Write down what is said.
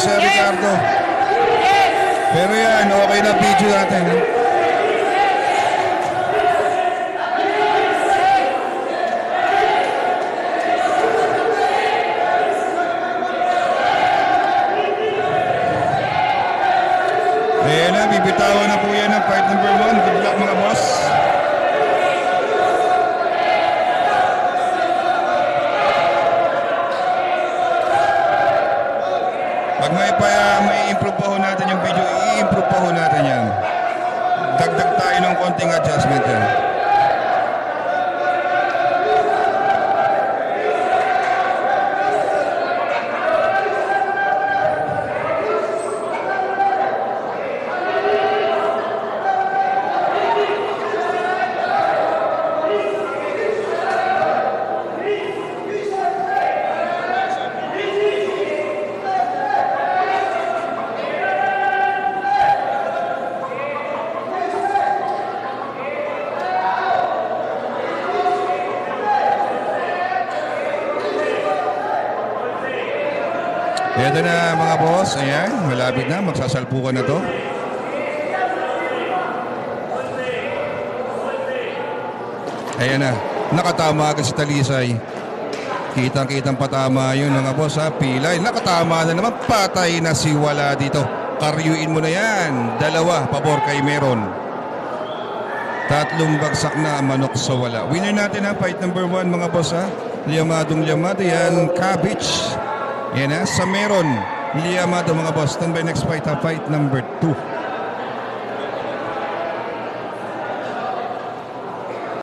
Sir Ricardo. Pero yan, okay na video natin. Ayan na, bibitawan na po yan ng fight number 1. Good luck mga boss. Pag may improve pa ho natin yung video, i-improve pa ho natin yan. Dagdag tayo ng konting adjustment yan. Ito na mga boss, ayan, malapit na, magsasalpukan na to. Ayan na, nakatama agad si Talisay. Kitang-kitang patama yun mga boss ha, pilay. Nakatama na naman, patay na si Wala dito. Karyuin mo na yan, 2, pabor kay Meron. 3 bagsak na manok sa Wala. Winner natin ha, fight number 1 mga boss ha. Liamadong-liamado yan, Cabbage. Yan ha, sa Meron, Liamado mga boss. Stand by next fight ha, fight number 2.